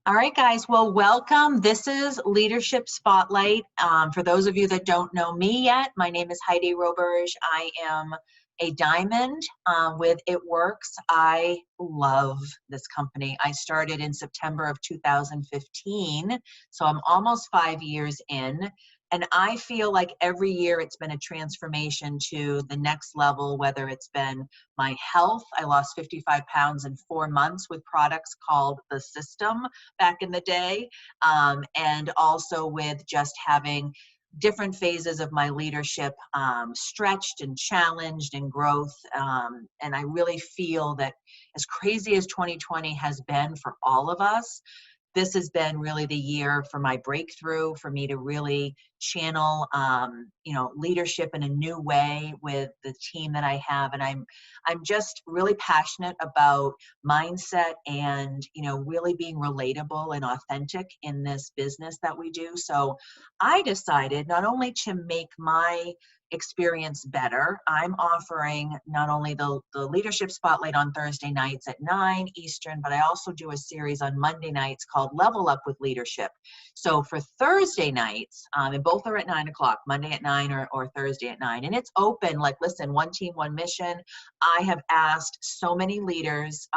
All right, guys. Well, welcome. This is Leadership Spotlight. For those of you that don't know me yet, my name is Heidi Roberge. I am a diamond with It Works. I love this company. I started in September of 2015, so I'm almost 5 years in. And I feel like every year it's been a transformation to the next level, whether it's been my health. I lost 55 pounds in 4 months with products called The System back in the day, and also with just having different phases of my leadership stretched and challenged and growth. And I really feel that as crazy as 2020 has been for all of us, this has been really the year for my breakthrough, for me to really channel, leadership in a new way with the team that I have. And I'm just really passionate about mindset and, really being relatable and authentic in this business that we do. So I decided not only to make my experience better, I'm offering not only the leadership spotlight on Thursday nights at 9 Eastern, but I also do a series on Monday nights called Level Up with Leadership. So for Thursday nights, and both are at 9 o'clock, Monday at 9 or Thursday at 9. And it's open, like, listen, one team, one mission. I have asked so many leaders,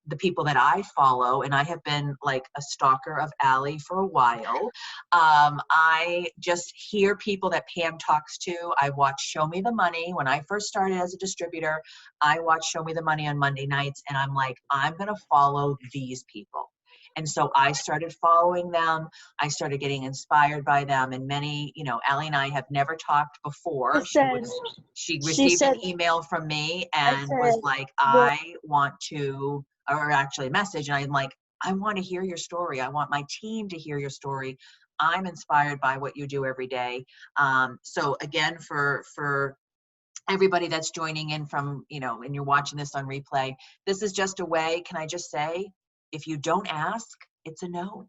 the people that I follow, and I have been like a stalker of Ali for a while. I just hear people that Pam talks to. I watch Show Me the Money. When I first started as a distributor, I watched Show Me the Money on Monday nights, and I'm like, I'm going to follow these people. And so I started following them. I started getting inspired by them. And many, Ali and I have never talked before. She She received said, an email from me I and was said, like, well, I want to, or actually a message. And I'm like, I want to hear your story. I want my team to hear your story. I'm inspired by what you do every day. So again, for everybody that's joining in from, and you're watching this on replay, this is just a way, can I just say, if you don't ask, it's a no.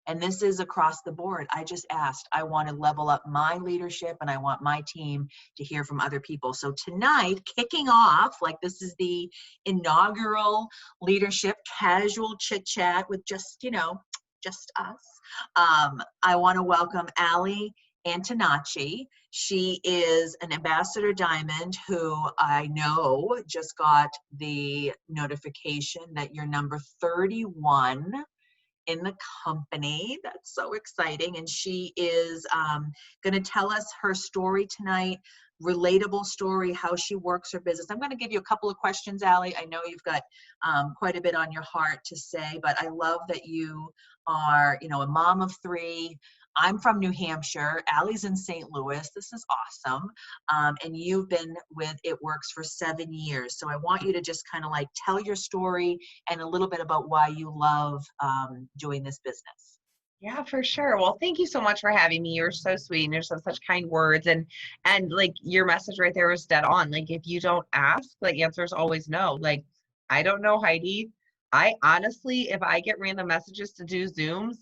And this is across the board. I just asked. I want to level up my leadership and I want my team to hear from other people. So tonight, kicking off, like this is the inaugural leadership casual chit chat with just us. I want to welcome Ali Antonacci. She is an ambassador diamond who I know just got the notification that you're number 31 in the company. That's so exciting. And she is going to tell us her story tonight, relatable story, how she works her business. I'm going to give you a couple of questions, Ali. I know you've got quite a bit on your heart to say, but I love that you are, a mom of three. I'm from New Hampshire. Allie's in St. Louis. This is awesome. And you've been with It Works for 7 years. So I want you to just kind of like tell your story and a little bit about why you love doing this business. Yeah, for sure. Well, thank you so much for having me. You're so sweet and you're such kind words. And like your message right there was dead on. Like if you don't ask, the answer is always no. Like, I don't know, Heidi. I honestly, if I get random messages to do Zooms,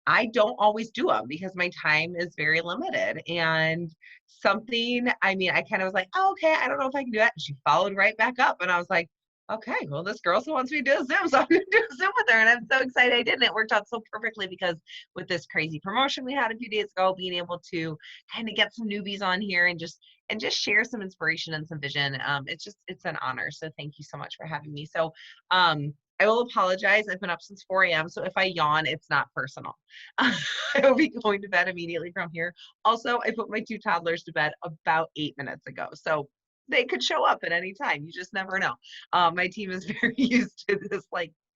I don't always do them because my time is very limited. And I kind of was like, oh, okay, I don't know if I can do that. And she followed right back up. And I was like, okay, well, this girl still wants me to do a Zoom, so I'm going to do a Zoom with her. And I'm so excited I did. And it worked out so perfectly because with this crazy promotion we had a few days ago, being able to kind of get some newbies on here and just share some inspiration and some vision. It's an honor. So thank you so much for having me. So, I will apologize. I've been up since 4 a.m. So if I yawn, it's not personal. I will be going to bed immediately from here. Also, I put my 2 toddlers to bed about 8 minutes ago. So they could show up at any time. You just never know. My team is very used to this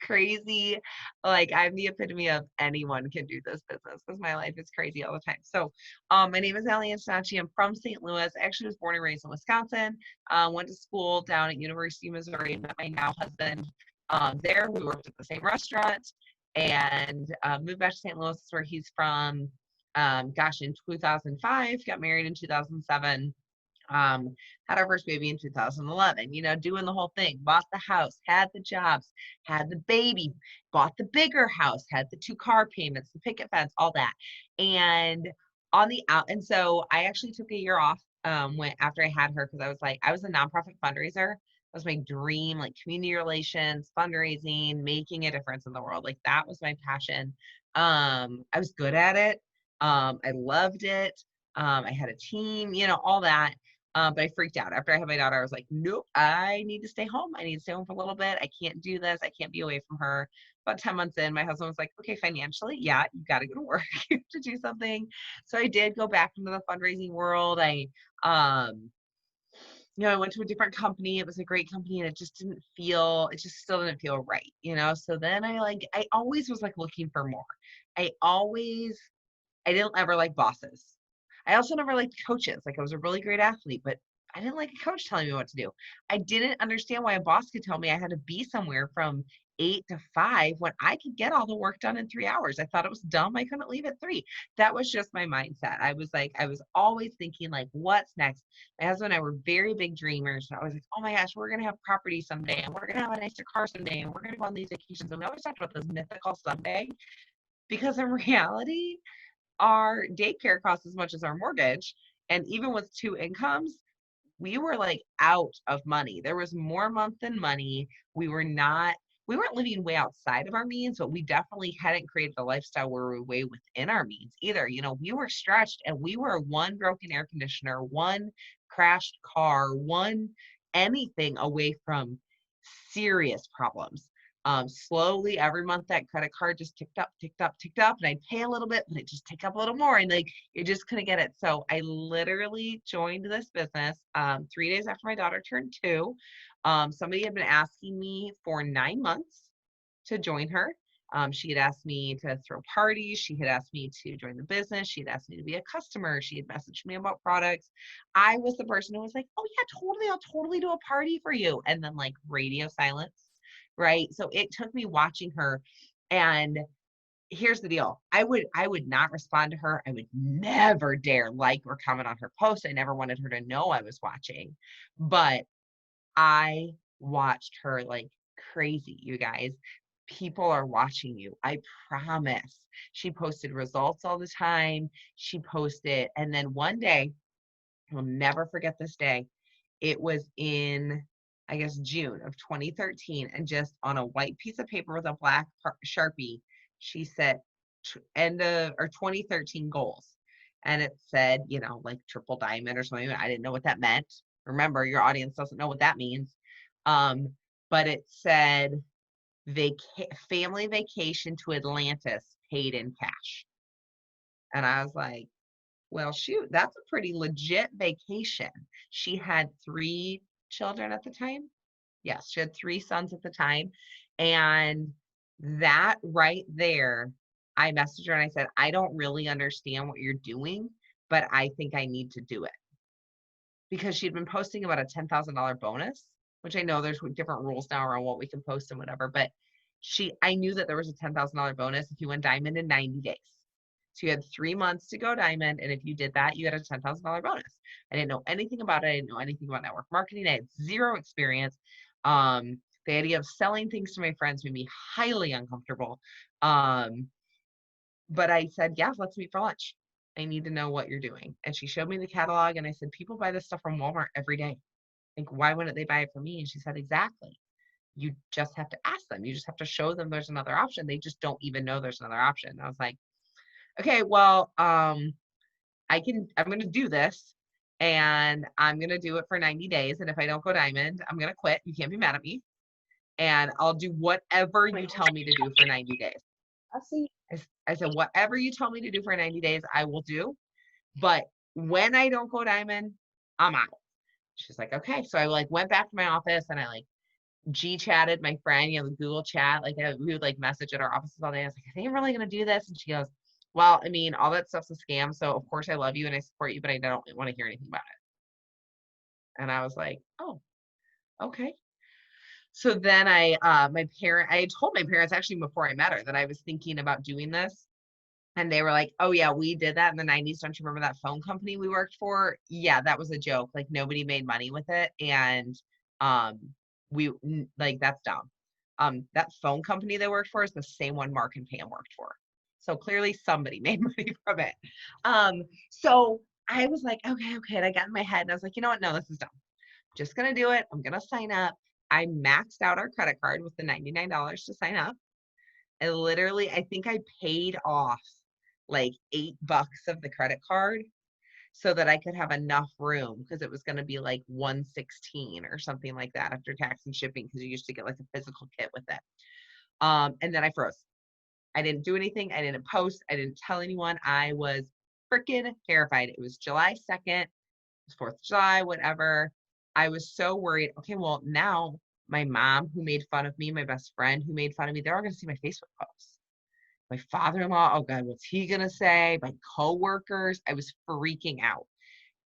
crazy, I'm the epitome of anyone can do this business because my life is crazy all the time. So my name is Ali Antonacci. I'm from St. Louis. I actually was born and raised in Wisconsin. Went to school down at University of Missouri. Met my now husband there. We worked at the same restaurant and moved back to St. Louis where he's from, in 2005, got married in 2007. Had our first baby in 2011, doing the whole thing, bought the house, had the jobs, had the baby, bought the bigger house, had the 2 car payments, the picket fence, all that. And and so I actually took a year off after I had her because I was a nonprofit fundraiser. That was my dream, like community relations, fundraising, making a difference in the world. Like that was my passion. I was good at it. I loved it. I had a team, all that. But I freaked out after I had my daughter. I was like, nope, I need to stay home. I need to stay home for a little bit. I can't do this. I can't be away from her. About 10 months in, my husband was like, okay, financially, yeah, you got to go to work. You have to do something. So I did go back into the fundraising world. I went to a different company. It was a great company and it just still didn't feel right. So then I always was like looking for more. I didn't ever like bosses. I also never liked coaches. Like I was a really great athlete, but I didn't like a coach telling me what to do. I didn't understand why a boss could tell me I had to be somewhere from 8 to 5 when I could get all the work done in 3 hours. I thought it was dumb. I couldn't leave at 3. That was just my mindset. I was always thinking like, what's next? My husband and I were very big dreamers. And I was like, oh my gosh, we're going to have property someday. And we're going to have a nicer car someday. And we're going to go on these vacations. And we always talked about this mythical someday because in reality, our daycare costs as much as our mortgage. And even with 2 incomes, we were like out of money. There was more month than money. We weren't living way outside of our means, but we definitely hadn't created a lifestyle where we were way within our means either. We were stretched and we were one broken air conditioner, one crashed car, one anything away from serious problems. Slowly every month that credit card just ticked up, ticked up, ticked up, and I'd pay a little bit, but it just tick up a little more, and like you just couldn't get it. So I literally joined this business 3 days after my daughter turned 2. Somebody had been asking me for 9 months to join her. She had asked me to throw parties. She had asked me to join the business. She had asked me to be a customer. She had messaged me about products. I was the person who was like, oh yeah, totally. I'll totally do a party for you. And then like radio silence. Right. So it took me watching her. And here's the deal. I would not respond to her. I would never dare like or comment on her post. I never wanted her to know I was watching. But I watched her like crazy, you guys. People are watching you. I promise. She posted results all the time. She posted. And then one day, I'll never forget this day. It was in, I guess, June of 2013. And just on a white piece of paper with a black Sharpie, she said, end of or 2013 goals. And it said, like triple diamond or something. I didn't know what that meant. Remember, your audience doesn't know what that means. But it said family vacation to Atlantis paid in cash. And I was like, well, shoot, that's a pretty legit vacation. She had 3 children at the time. Yes, she had 3 sons at the time. And that right there, I messaged her and I said, I don't really understand what you're doing, but I think I need to do it. Because she'd been posting about a $10,000 bonus, which I know there's different rules now around what we can post and whatever, but I knew that there was a $10,000 bonus if you went diamond in 90 days. So you had 3 months to go diamond. And if you did that, you had a $10,000 bonus. I didn't know anything about it. I didn't know anything about network marketing. I had 0 experience. The idea of selling things to my friends made me highly uncomfortable. But I said, yeah, let's meet for lunch. I need to know what you're doing. And she showed me the catalog and I said, people buy this stuff from Walmart every day. Like, why wouldn't they buy it from me? And she said, exactly. You just have to ask them. You just have to show them there's another option. They just don't even know there's another option. And I was like, okay, well, I'm going to do this and I'm going to do it for 90 days. And if I don't go diamond, I'm going to quit. You can't be mad at me. And I'll do whatever you tell me to do for 90 days. I said, whatever you tell me to do for 90 days, I will do. But when I don't go diamond, I'm out. She's like, okay. So I went back to my office and I G-chatted my friend, the Google chat. We would message at our offices all day. I was like, I think I'm really going to do this. And she goes, well, I mean, all that stuff's a scam. So of course I love you and I support you, but I don't want to hear anything about it. And I was like, oh, okay. So then I had told my parents actually before I met her that I was thinking about doing this. And they were like, oh yeah, we did that in the 90s. Don't you remember that phone company we worked for? Yeah, that was a joke. Nobody made money with it. And that's dumb. That phone company they worked for is the same one Mark and Pam worked for. So clearly somebody made money from it. So I was like, okay. And I got in my head and I was like, you know what? No, this is dumb. I'm just going to do it. I'm going to sign up. I maxed out our credit card with the $99 to sign up. And literally, I think I paid off like $8 of the credit card so that I could have enough room, because it was going to be like 116 or something like that after tax and shipping, because you used to get like a physical kit with it. And then I froze. I didn't do anything. I didn't post. I didn't tell anyone. I was freaking terrified. It was July 2nd. It was 4th of July, whatever. I was so worried. Okay, well, now my mom, who made fun of me, my best friend who made fun of me, they're all going to see my Facebook posts. My father-in-law, oh God, what's he going to say? My coworkers, I was freaking out.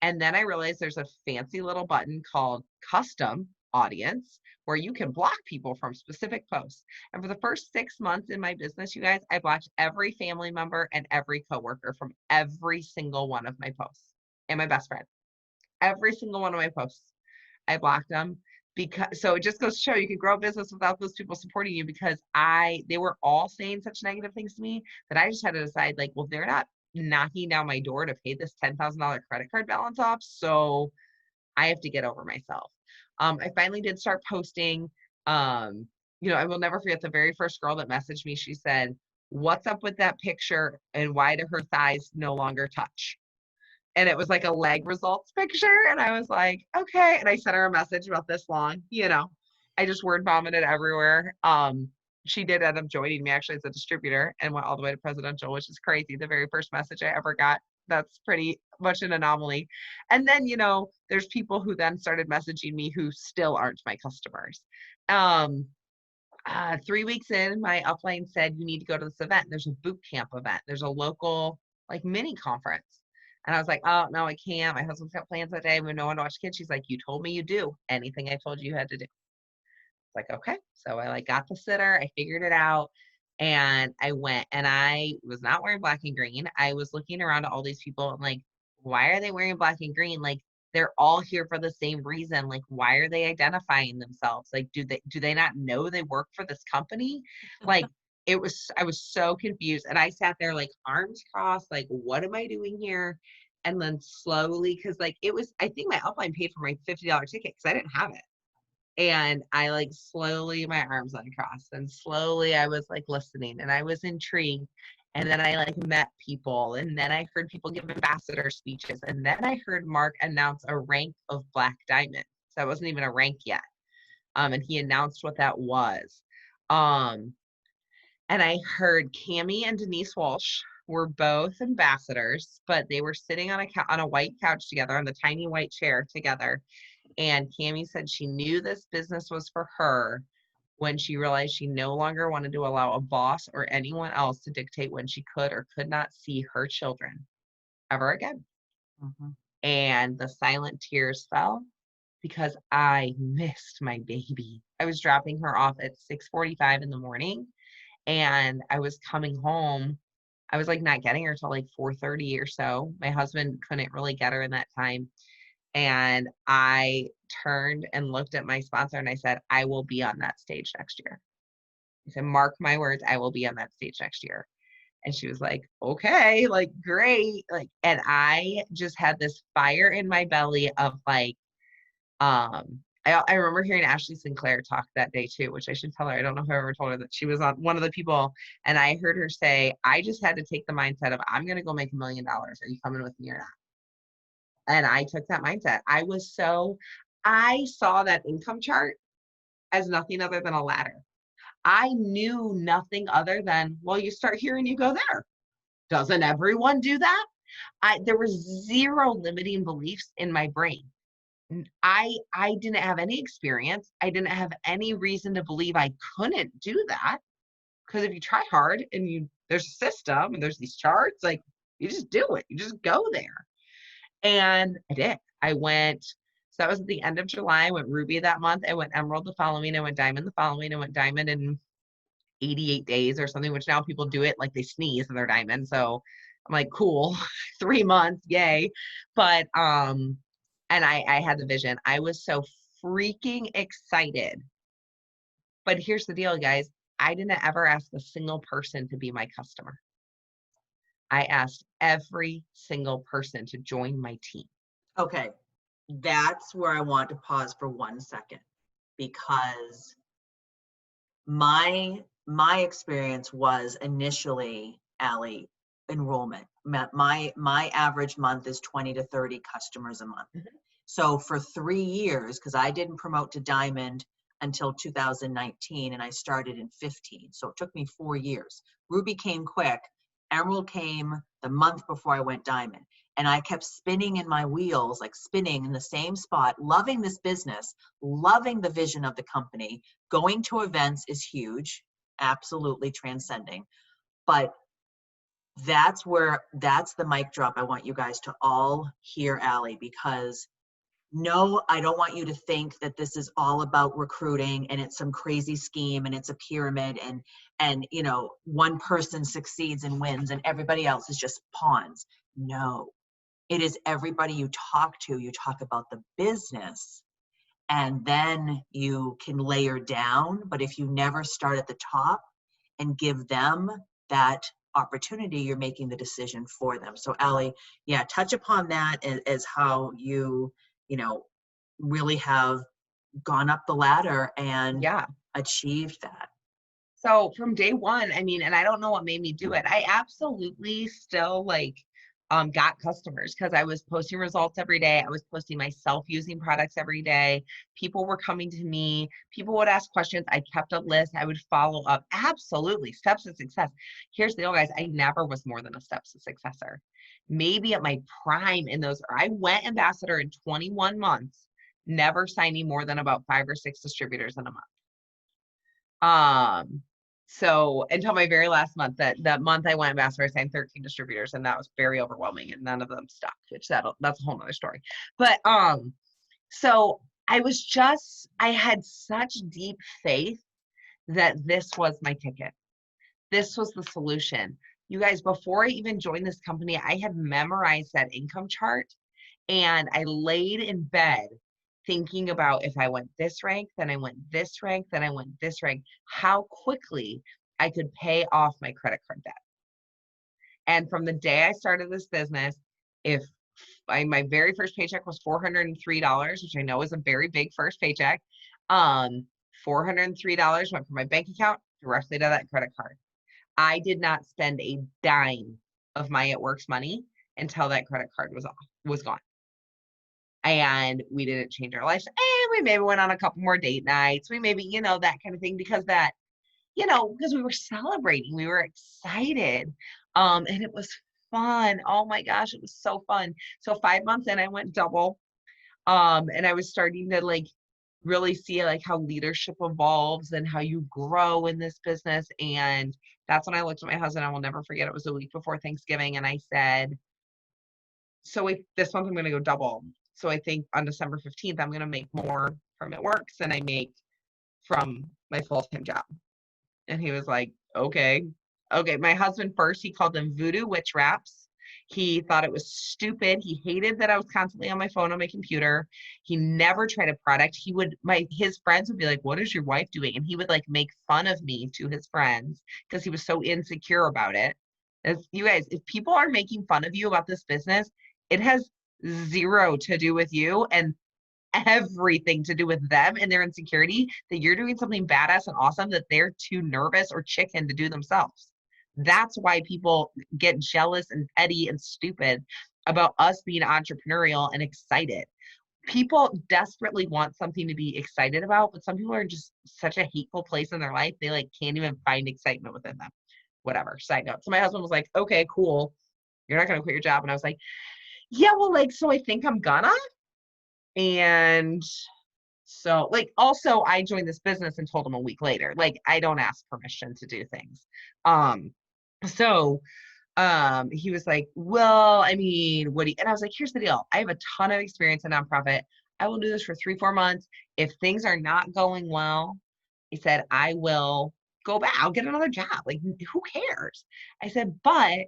And then I realized there's a fancy little button called custom audience where you can block people from specific posts. And for the first 6 months in my business, you guys, I blocked every family member and every coworker from every single one of my posts, and my best friend. Every single one of my posts, I blocked them, because so it just goes to show you can grow a business without those people supporting you, because they were all saying such negative things to me that I just had to decide, like, well, they're not knocking down my door to pay this $10,000 credit card balance off, so I have to get over myself. I finally did start posting. I will never forget the very first girl that messaged me. She said, "What's up with that picture, and why do her thighs no longer touch?" And it was like a leg results picture. And I was like, okay. And I sent her a message about this long, I just word vomited everywhere. She did end up joining me actually as a distributor and went all the way to presidential, which is crazy. The very first message I ever got. That's pretty much an anomaly. And then, there's people who then started messaging me who still aren't my customers. 3 weeks in, my upline said, you need to go to this event. There's a boot camp event. There's a local like mini conference. And I was like, oh, no, I can't. My husband's got plans that day. We have no one to watch kids. She's like, you told me you do. Anything I told you had to do. It's like, okay. So I got the sitter. I figured it out. And I went, and I was not wearing black and green. I was looking around at all these people. I'm like, why are they wearing black and green? Like, they're all here for the same reason. Like, why are they identifying themselves? Like, do they not know they work for this company? Like, I was so confused. And I sat there like arms crossed, like, what am I doing here? And then slowly, because I think my upline paid for my $50 ticket because I didn't have it. And I slowly, my arms uncrossed, and slowly I was listening, and I was intrigued. And then I met people, and then I heard people give ambassador speeches. And then I heard Mark announce a rank of Black Diamond. So that wasn't even a rank yet. And he announced what that was. And I heard Cammie and Denise Walsh were both ambassadors, but they were sitting on a white couch together, on the tiny white chair together. And Cammie said she knew this business was for her when she realized she no longer wanted to allow a boss or anyone else to dictate when she could or could not see her children ever again. Mm-hmm. And the silent tears fell because I missed my baby. I was dropping her off at 6:45 in the morning, and I was coming home. I was not getting her till 4:30 or so. My husband couldn't really get her in that time. And I turned and looked at my sponsor and I said, I will be on that stage next year. I said, mark my words, I will be on that stage next year. And she was like, okay, great. And I just had this fire in my belly of I remember hearing Ashley Sinclair talk that day too, which I should tell her. I don't know if I ever told her that she was on one of the people. And I heard her say, I just had to take the mindset of, I'm going to go make $1 million. Are you coming with me or not? And I took that mindset. I saw that income chart as nothing other than a ladder. I knew nothing other than, well, you start here and you go there. Doesn't everyone do that? There was zero limiting beliefs in my brain. I didn't have any experience. I didn't have any reason to believe I couldn't do that. Because if you try hard and there's a system and there's these charts, you just do it. You just go there. And I did. I went, so that was at the end of July. I went ruby that month. I went emerald the following. I went diamond the following. I went diamond in 88 days or something, which now people do it they sneeze and they're diamond. So I'm like, cool, 3 months, yay. But, and I had the vision. I was so freaking excited. But here's the deal, guys. I didn't ever ask a single person to be my customer. I asked every single person to join my team. Okay, that's where I want to pause for 1 second. because my experience was initially, Ali, enrollment. My average month is 20 to 30 customers a month. Mhm. So for 3 years, because I didn't promote to Diamond until 2019 and I started in 15. So it took me 4 years. Ruby came quick. Emerald came the month before I went Diamond. And I kept spinning in my wheels, like spinning in the same spot, loving this business, loving the vision of the company. Going to events is huge, absolutely transcending. But that's the mic drop I want you guys to all hear, Ali, because no, I don't want you to think that this is all about recruiting and it's some crazy scheme and it's a pyramid and one person succeeds and wins and everybody else is just pawns. No, it is everybody you talk to. You talk about the business and then you can layer down. But if you never start at the top and give them that opportunity, you're making the decision for them. So Ali, yeah, touch upon that as how you know, really have gone up the ladder and Yeah. achieved that. So from day one, I mean, and I don't know what made me do it. I absolutely still got customers because I was posting results every day. I was posting myself using products every day. People were coming to me. People would ask questions. I kept a list. I would follow up. Absolutely. Steps to success. Here's the deal, guys. I never was more than a steps to successor. Maybe at my prime in those, I went ambassador in 21 months, never signing more than about 5 or 6 distributors in a month. So until my very last month, that month I went ambassador, I signed 13 distributors, and that was very overwhelming, and none of them stuck, which that's a whole nother story. But so I had such deep faith that this was my ticket. This was the solution. You guys, before I even joined this company, I had memorized that income chart, and I laid in bed thinking about if I went this rank, then I went this rank, then I went this rank, how quickly I could pay off my credit card debt. And from the day I started this business, if my very first paycheck was $403, which I know is a very big first paycheck, $403 went from my bank account directly to that credit card. I did not spend a dime of my It Works money until that credit card was gone. And we didn't change our lives. And we maybe went on a couple more date nights. We maybe, that kind of thing, because because we were celebrating, we were excited. And it was fun. Oh my gosh, it was so fun. So 5 months in, I went double. And I was starting to really see how leadership evolves and how you grow in this business. And that's when I looked at my husband. I will never forget. It was a week before Thanksgiving. And I said, so this month I'm going to go double. So I think on December 15th, I'm going to make more from It Works than I make from my full-time job. And he was like, okay. My husband first, he called them voodoo witch wraps. He thought it was stupid. He hated that I was constantly on my phone on my computer. He never tried a product. His friends would be like, what is your wife doing? And he would make fun of me to his friends because he was so insecure about it. You guys, if people are making fun of you about this business, it has zero to do with you and everything to do with them and their insecurity that you're doing something badass and awesome that they're too nervous or chicken to do themselves. That's why people get jealous and petty and stupid about us being entrepreneurial and excited. People desperately want something to be excited about, but some people are just such a hateful place in their life. They can't even find excitement within them. Whatever. Side note. So my husband was like, okay, cool. You're not going to quit your job. And I was like, yeah, well, so I think I'm gonna. And so also I joined this business and told him a week later, I don't ask permission to do things. So he was like, well, I mean, and I was like, here's the deal. I have a ton of experience in nonprofit. I will do this for 3-4 months. If things are not going well, he said, I will go back. I'll get another job. Who cares? I said, but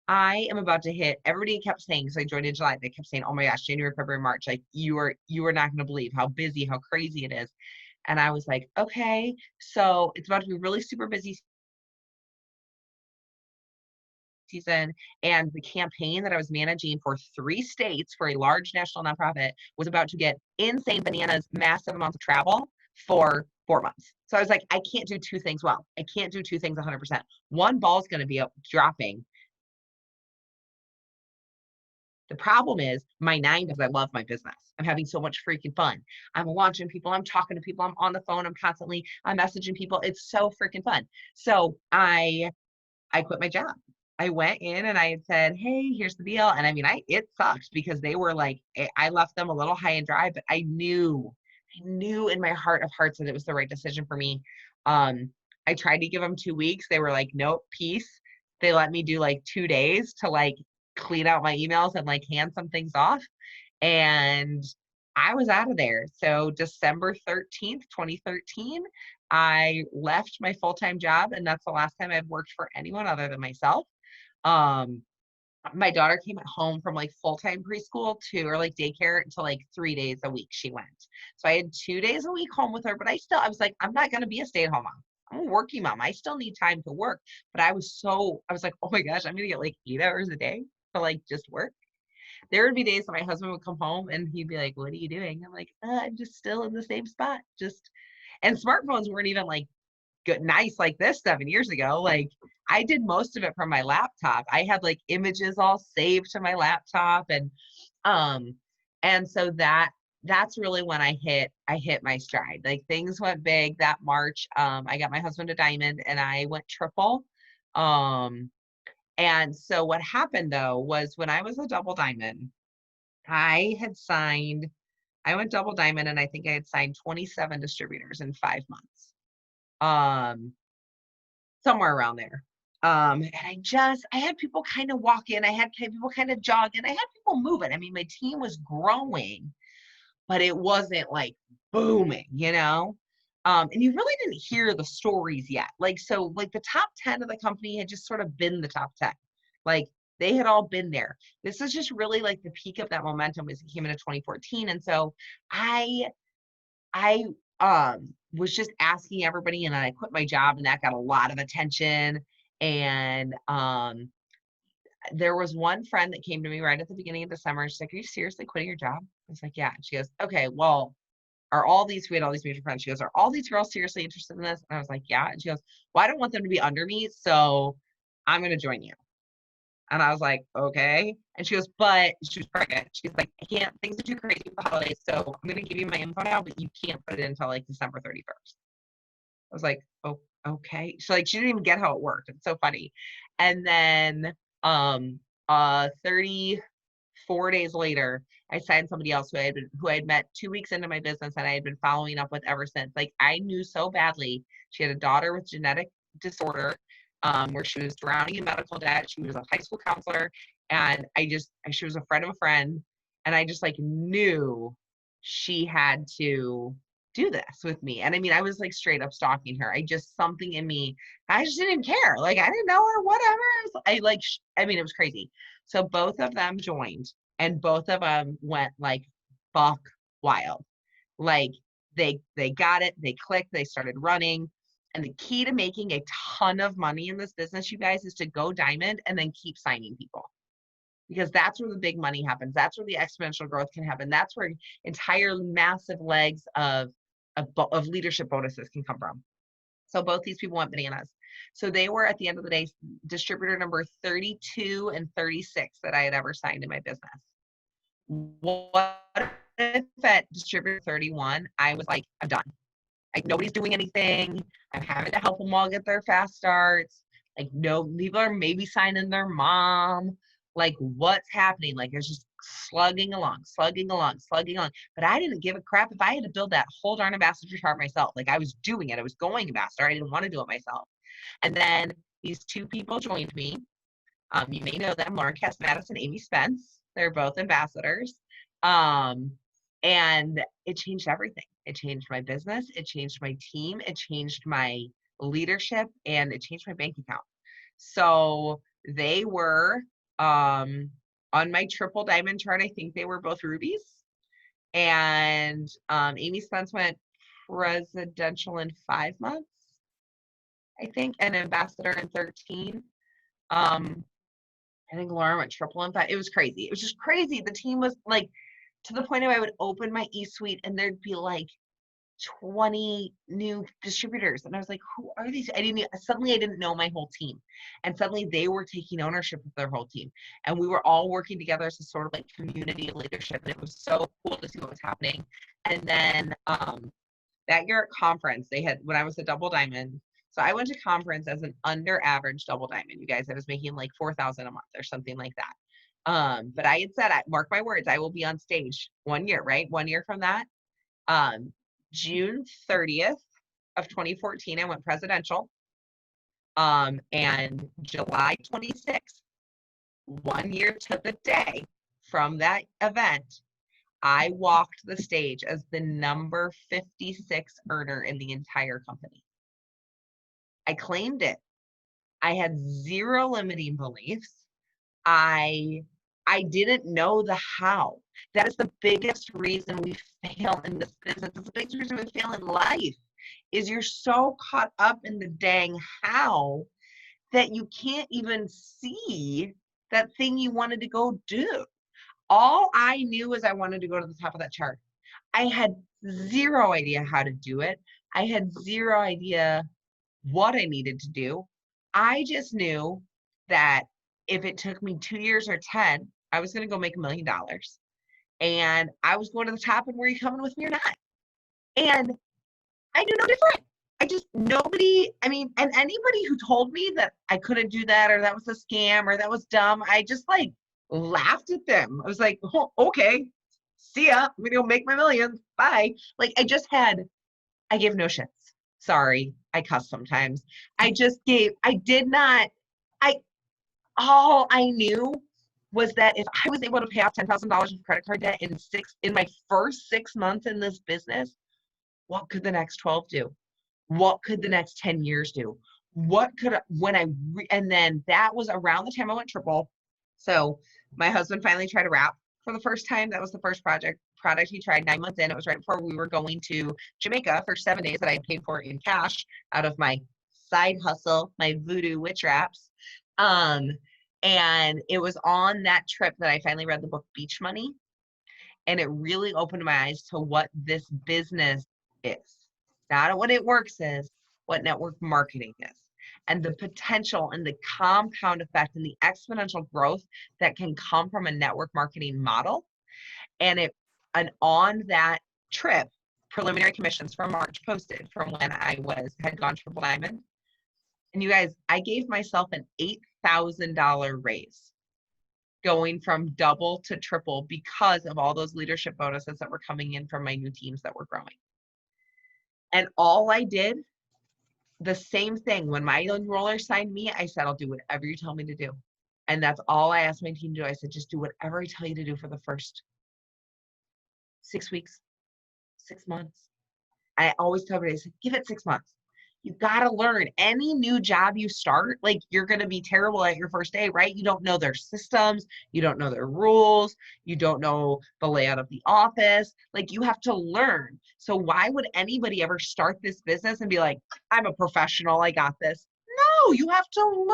I am about to hit, everybody kept saying, because I joined in July, they kept saying, oh my gosh, January, February, March, you are not going to believe how busy, how crazy it is. And I was like, okay, so it's about to be really super busy season. And the campaign that I was managing for 3 states for a large national nonprofit was about to get insane bananas, massive amounts of travel. for 4 months. So I was like, I can't do two things well. I can't do two things 100%. One ball's going to be up dropping. The problem is my 9, because I love my business. I'm having so much freaking fun. I'm launching people. I'm talking to people. I'm on the phone. I'm messaging people. It's so freaking fun. So I quit my job. I went in and I had said, hey, here's the deal. And I mean, it sucked because they were like, I left them a little high and dry, but I knew in my heart of hearts that it was the right decision for me. I tried to give them 2 weeks. They were like, nope, peace. They let me do like 2 days to like clean out my emails and like hand some things off. And I was out of there. So December 13th, 2013, I left my full-time job, and that's the last time I've worked for anyone other than myself. My daughter came home from like full-time preschool or like daycare to like 3 days a week she went. So I had 2 days a week home with her, but I was like, I'm not going to be a stay-at-home mom. I'm a working mom. I still need time to work. But I was like, oh my gosh, I'm going to get like 8 hours a day to like just work. There would be days that my husband would come home and he'd be like, what are you doing? I'm like, I'm just still in the same spot. And smartphones weren't even like good, nice like this 7 years ago. Like I did most of it from my laptop. I had like images all saved to my laptop. And so that's really when I hit my stride. Like things went big that March. I got my husband a diamond and I went triple. And so what happened though was when I was a double diamond, I went double diamond and I think I had signed 27 distributors in 5 months. Somewhere around there. And I had people kind of walk in, I had people kind of jog in, I had people moving. I mean, my team was growing, but it wasn't like booming, and you really didn't hear the stories yet. Like, so like the top 10 of the company had just sort of been the top 10. Like they had all been there. This is just really like the peak of that momentum as it came into 2014. And so I was just asking everybody, and then I quit my job, and that got a lot of attention. And there was one friend that came to me right at the beginning of the summer. She's like, are you seriously quitting your job? I was like, yeah. And she goes, okay, well, we had all these mutual friends. She goes, are all these girls seriously interested in this? And I was like, yeah. And she goes, well, I don't want them to be under me, so I'm going to join you. And I was like, okay. And she goes, but she was pregnant. She's like, things are too crazy with the holidays, so I'm going to give you my info now, but you can't put it until like December 31st. I was like, oh, okay. She didn't even get how it worked. It's so funny. And then 34 days later, I signed somebody else who I had met 2 weeks into my business, and I had been following up with ever since. Like I knew so badly. She had a daughter with genetic disorder, where she was drowning in medical debt. She was a high school counselor, and she was a friend of a friend, and I just like knew she had to do this with me. And I mean, I was like straight up stalking her. Something in me, I just didn't care. Like I didn't know her, whatever. It was crazy. So both of them joined, and both of them went like buck wild. Like they got it, they clicked, they started running. And the key to making a ton of money in this business, you guys, is to go diamond and then keep signing people. Because that's where the big money happens. That's where the exponential growth can happen. That's where entire massive legs of leadership bonuses can come from. So both these people went bananas. So they were, at the end of the day, distributor number 32 and 36 that I had ever signed in my business. What if at distributor 31, I was like, I'm done. Like nobody's doing anything. I'm having to help them all get their fast starts. Like no, people are maybe signing their mom. Like what's happening? Like it's just slugging along. But I didn't give a crap if I had to build that whole darn ambassador chart myself. Like I was doing it. I was going ambassador. I didn't want to do it myself. And then these two people joined me. You may know them, Lauren Cass Madison, Amy Spence. They're both ambassadors. And it changed everything. It changed my business. It changed my team. It changed my leadership, and it changed my bank account. So they were on my triple diamond chart. I think they were both rubies. And Amy Spence went presidential in 5 months, I think, and ambassador in 13. I think Lauren went triple in 5. It was crazy. It was just crazy. The team was like, to the point of I would open my e-suite and there'd be like 20 new distributors. And I was like, who are these? Suddenly I didn't know my whole team. And suddenly they were taking ownership of their whole team. And we were all working together as a sort of like community of leadership. And it was so cool to see what was happening. And then that year at conference, they had, when I was a double diamond, so I went to conference as an under average double diamond. You guys, I was making like 4,000 a month or something like that. But I had said, mark my words, I will be on stage 1 year, right? 1 year from that. June 30th of 2014, I went presidential. And July 26th, 1 year to the day from that event, I walked the stage as the number 56 earner in the entire company. I claimed it. I had zero limiting beliefs. I didn't know the how. That is the biggest reason we fail in this business. It's the biggest reason we fail in life, is you're so caught up in the dang how that you can't even see that thing you wanted to go do. All I knew is I wanted to go to the top of that chart. I had zero idea how to do it. I had zero idea what I needed to do. I just knew that if it took me 2 years or 10, I was going to go make $1 million. And I was going to the top, and were you coming with me or not? And I knew no different. And anybody who told me that I couldn't do that, or that was a scam, or that was dumb, I just like laughed at them. I was like, oh, okay, see ya. I'm gonna go make my millions. Bye. Like I gave no shits. Sorry, I cuss sometimes. All I knew was that if I was able to pay off $10,000 of credit card debt in my first 6 months in this business, what could the next 12 do? What could the next 10 years do? And then that was around the time I went triple. So my husband finally tried a wrap for the first time. That was the first product he tried 9 months in. It was right before we were going to Jamaica for 7 days that I paid for in cash out of my side hustle, my voodoo witch wraps. And it was on that trip that I finally read the book Beach Money. And it really opened my eyes to what this business is. Not what it works is, what network marketing is. And the potential and the compound effect and the exponential growth that can come from a network marketing model. And on that trip, preliminary commissions from March posted from when I had gone triple diamond. And you guys, I gave myself an $8,000 raise going from double to triple because of all those leadership bonuses that were coming in from my new teams that were growing. And all I did, the same thing, when my enroller signed me, I said, I'll do whatever you tell me to do. And that's all I asked my team to do. I said, just do whatever I tell you to do for the first 6 weeks, 6 months. I always tell everybody, I said, give it 6 months. You got to learn. Any new job you start, like you're going to be terrible at your first day, right? You don't know their systems. You don't know their rules. You don't know the layout of the office. Like you have to learn. So why would anybody ever start this business and be like, I'm a professional, I got this? No, you have to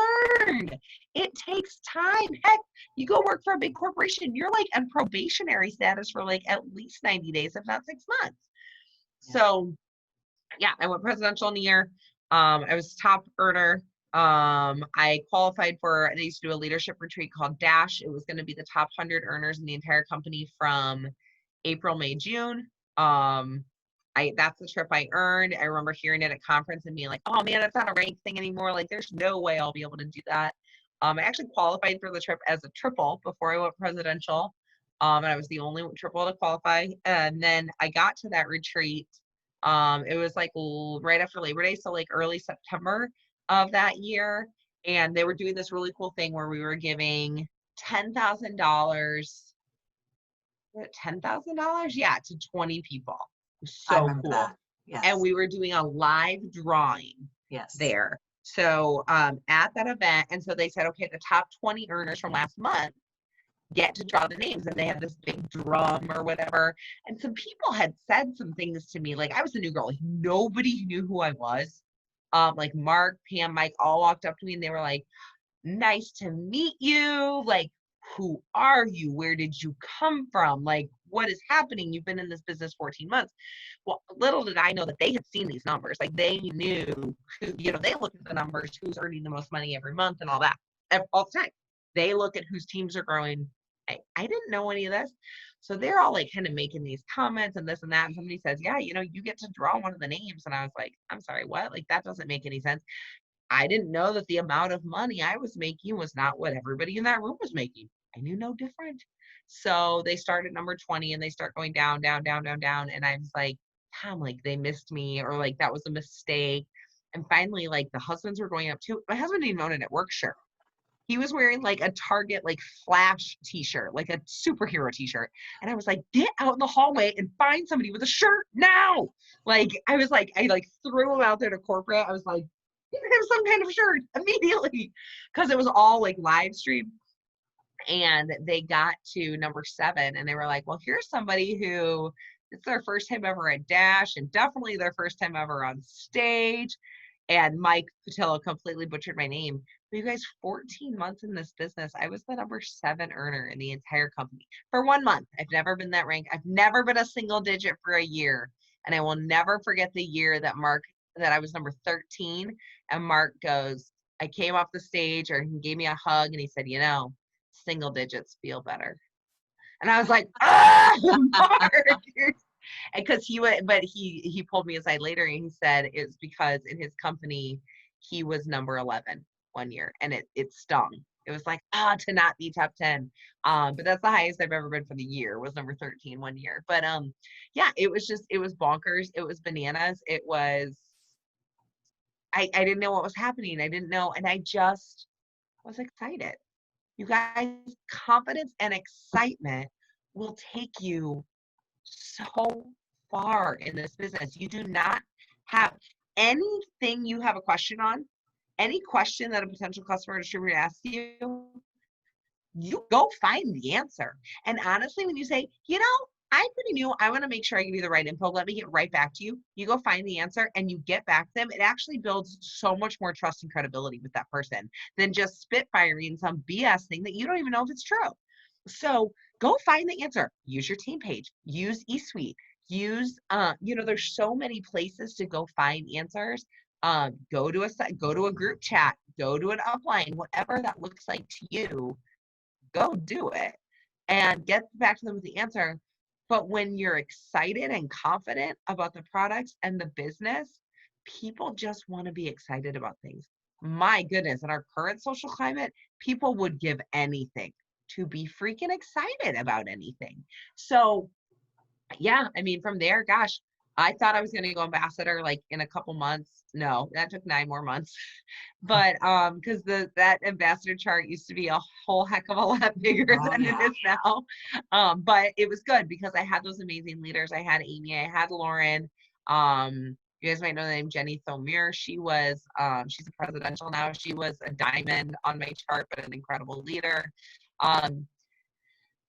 learn. It takes time. Heck, you go work for a big corporation, you're like on probationary status for like at least 90 days, if not 6 months. Yeah. So yeah, I went presidential in a year. I was top earner. I qualified they used to do a leadership retreat called Dash. It was going to be the top 100 earners in the entire company from April, May, June. That's the trip I earned. I remember hearing it at conference and being like, oh man, that's not a ranked thing anymore. Like there's no way I'll be able to do that. I actually qualified for the trip as a triple before I went presidential. And I was the only triple to qualify. And then I got to that retreat. It was like right after Labor Day, so like early September of that year. And they were doing this really cool thing where we were giving $10,000, $10,000? Yeah, to 20 people. So cool. That. Yes. And we were doing a live drawing there. So at that event, and so they said, okay, the top 20 earners from last month get to draw the names, and they had this big drum or whatever. And some people had said some things to me, like I was a new girl, like nobody knew who I was. Like Mark, Pam, Mike all walked up to me and they were like, nice to meet you. Like, who are you? Where did you come from? Like, what is happening? You've been in this business 14 months. Well, little did I know that they had seen these numbers. Like they knew who, they look at the numbers, who's earning the most money every month and all that, all the time. They look at whose teams are growing. I didn't know any of this. So they're all like kind of making these comments and this and that. And somebody says, yeah, you get to draw one of the names. And I was like, I'm sorry, what? Like, that doesn't make any sense. I didn't know that the amount of money I was making was not what everybody in that room was making. I knew no different. So they start at number 20 and they start going down, down, down, down, down. And I was like, Tom, like they missed me, or like that was a mistake. And finally, like the husbands were going up too. My husband didn't own a network shirt. He was wearing like a Target, like Flash t-shirt, like a superhero t-shirt. And I was like, get out in the hallway and find somebody with a shirt now. Like, I like threw him out there to corporate. I was like, give him some kind of shirt immediately. Cause it was all like live stream. And they got to number 7 and they were like, well, here's somebody who it's their first time ever at Dash and definitely their first time ever on stage. And Mike Patillo completely butchered my name. But you guys, 14 months in this business, I was the number 7 earner in the entire company for 1 month. I've never been that ranked. I've never been a single digit for a year. And I will never forget the year that I was number 13. And Mark goes, I came off the stage, or he gave me a hug and he said, single digits feel better. And I was like, Mark. And because he pulled me aside later and he said it's because in his company he was number 11 1 year, and it stung. It was like, to not be top 10. But that's the highest I've ever been for the year, was number 13 1 year. But yeah, it was bonkers. It was bananas. It was, I didn't know what was happening. I didn't know, and I just was excited. You guys, confidence and excitement will take you so far in this business. You do not have anything you have a question on, any question that a potential customer or distributor asks you, you go find the answer. And honestly, when you say, I'm pretty new, I want to make sure I give you the right info, let me get right back to you. You go find the answer and you get back to them. It actually builds so much more trust and credibility with that person than just spitfiring some BS thing that you don't even know if it's true. So go find the answer. Use your team page. Use eSuite. Use, there's so many places to go find answers. Go to a group chat. Go to an upline. Whatever that looks like to you, go do it and get back to them with the answer. But when you're excited and confident about the products and the business, people just want to be excited about things. My goodness, in our current social climate, people would give anything to be freaking excited about anything. So yeah, I mean, from there, gosh, I thought I was going to go ambassador like in a couple months. No, that took 9 more months. But because that ambassador chart used to be a whole heck of a lot bigger than it is now. But it was good because I had those amazing leaders. I had Amy, I had Lauren. You guys might know the name Jenny Thomir. She was she's a presidential now. She was a diamond on my chart, but an incredible leader.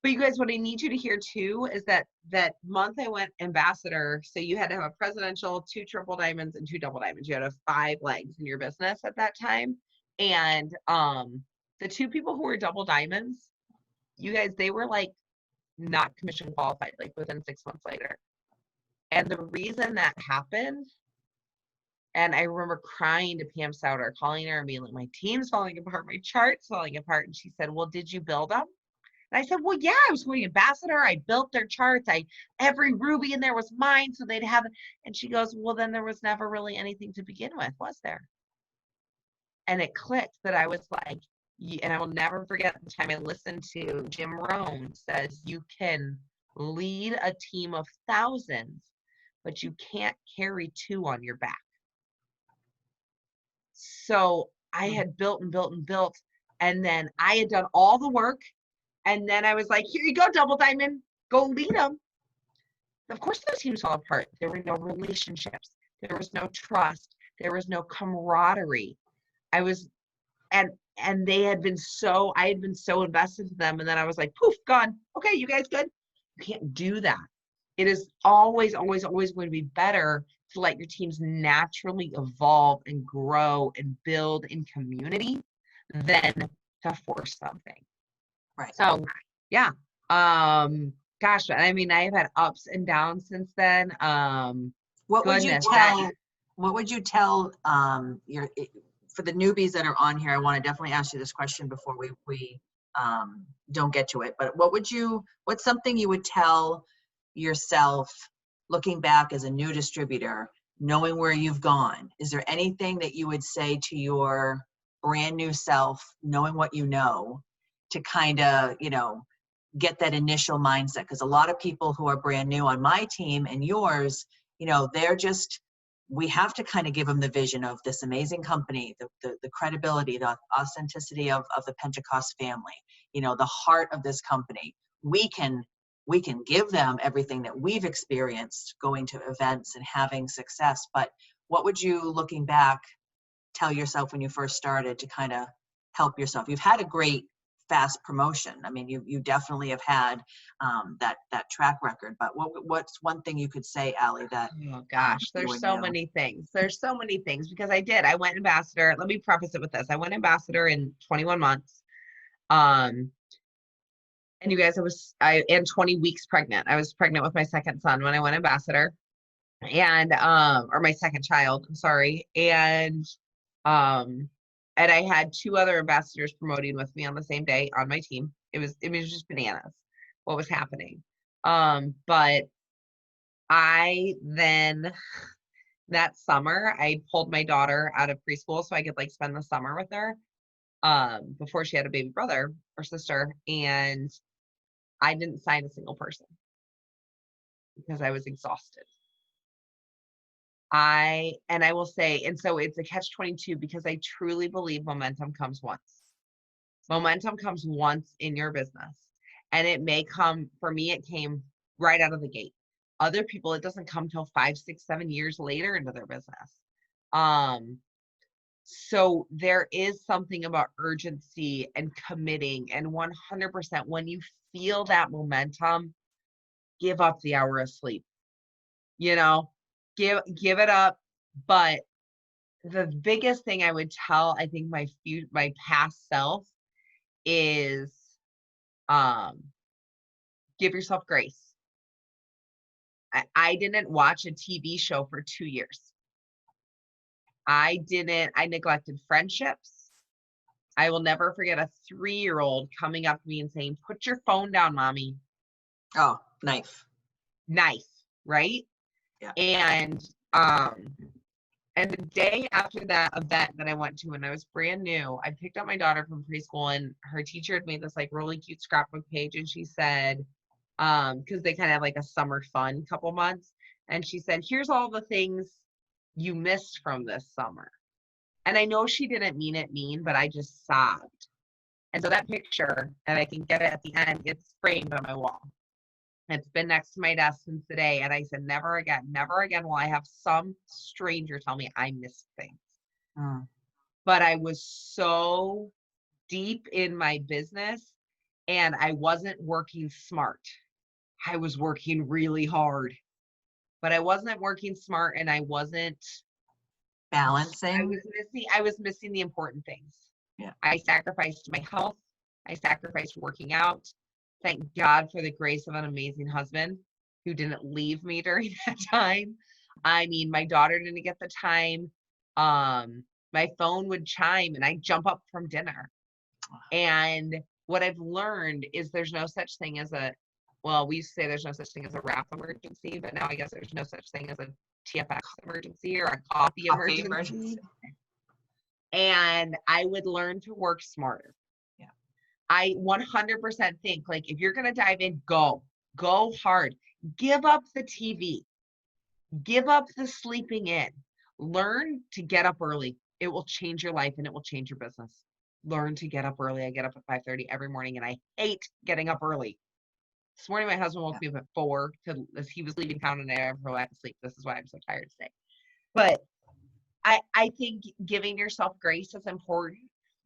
But you guys, what I need you to hear too is that month I went ambassador, so you had to have a presidential, 2 triple diamonds, and 2 double diamonds. You had to have 5 legs in your business at that time. And the 2 people who were double diamonds, you guys, they were like not commission qualified, like within 6 months later. And the reason that happened, and I remember crying to Pam Souter, calling her and being like, my team's falling apart, my chart's falling apart. And she said, well, did you build them? And I said, well, yeah, I was going ambassador. I built their charts. Every ruby in there was mine, so they'd have it. And she goes, well, then there was never really anything to begin with, was there? And it clicked that I was like, and I will never forget the time I listened to Jim Rohn says, you can lead a team of thousands, but you can't carry 2 on your back. So I had built and built and built, and then I had done all the work. And then I was like, here you go, double diamond, go lead them. Of course, those teams fell apart. There were no relationships. There was no trust. There was no camaraderie. I was, and they had been I had been so invested in them. And then I was like, poof, gone. Okay, you guys good? You can't do that. It is always, always, always going to be better to let your teams naturally evolve and grow and build in community than to force something. Right. So yeah. Gosh, I mean, I've had ups and downs since then. What would you Goodness, that tell, what would you tell for the newbies that are on here? I want to definitely ask you this question before we don't get to it, but what's something you would tell yourself looking back as a new distributor, knowing where you've gone? Is there anything that you would say to your brand new self, knowing what you know, to kind of, get that initial mindset? Because a lot of people who are brand new on my team and yours, they're just, we have to kind of give them the vision of this amazing company, the credibility, the authenticity of the Pentecost family, the heart of this company. We can give them everything that we've experienced going to events and having success. But what would you, looking back, tell yourself when you first started to kind of help yourself? You've had a great fast promotion. I mean, you definitely have had that track record. But what's one thing you could say, Ali, that oh gosh, you there's would so know? many things. There's so many things because I went ambassador. Let me preface it with this. I went ambassador in 21 months. Um, and you guys, I am 20 weeks pregnant. I was pregnant with my second son when I went ambassador, and or my second child, I'm sorry. Um and I had two other ambassadors promoting with me on the same day on my team. It was just bananas what was happening. But I then that summer I pulled my daughter out of preschool so I could like spend the summer with her before she had a baby brother or sister, and I didn't sign a single person because I was exhausted. I will say, and so it's a catch-22 because I truly believe momentum comes once. Momentum comes once in your business. And it may come, for me, it came right out of the gate. Other people, it doesn't come till 5, 6, 7 years later into their business. So there is something about urgency and committing, and 100% when you feel that momentum, give up the hour of sleep. Give it up. But the biggest thing I would tell, I think my past self is give yourself grace. I didn't watch a TV show for 2 years. I neglected friendships. I will never forget a 3-year-old coming up to me and saying, "Put your phone down, mommy." Oh, knife. Nice, right? Yeah. And the day after that event that I went to when I was brand new, I picked up my daughter from preschool, and her teacher had made this like really cute scrapbook page, and she said, because they kind of have like a summer fun couple months, and she said, "Here's all the things you missed from this summer." And I know she didn't mean it mean, but I just sobbed. And so that picture, and I can get it at the end, it's framed on my wall. It's been next to my desk since the day. And I said, never again will I have some stranger tell me I missed things. But I was so deep in my business and I wasn't working smart. I was working really hard, but I wasn't working smart, and I wasn't Balancing. I was missing the important things. Yeah. I sacrificed my health. I sacrificed working out. Thank God for the grace of an amazing husband who didn't leave me during that time. I mean, my daughter didn't get the time. My phone would chime and I'd jump up from dinner. And what I've learned is there's no such thing as we used to say there's no such thing as a wrap emergency, but now I guess there's no such thing as a TFX emergency or a coffee emergency. And I would learn to work smarter. Yeah. I 100% think like if you're going to dive in, go hard. Give up the TV. Give up the sleeping in. Learn to get up early. It will change your life and it will change your business. Learn to get up early. I get up at 5:30 every morning and I hate getting up early. This morning, my husband woke me up at 4 as he was leaving town and I never went to sleep. This is why I'm so tired today. But I think giving yourself grace is important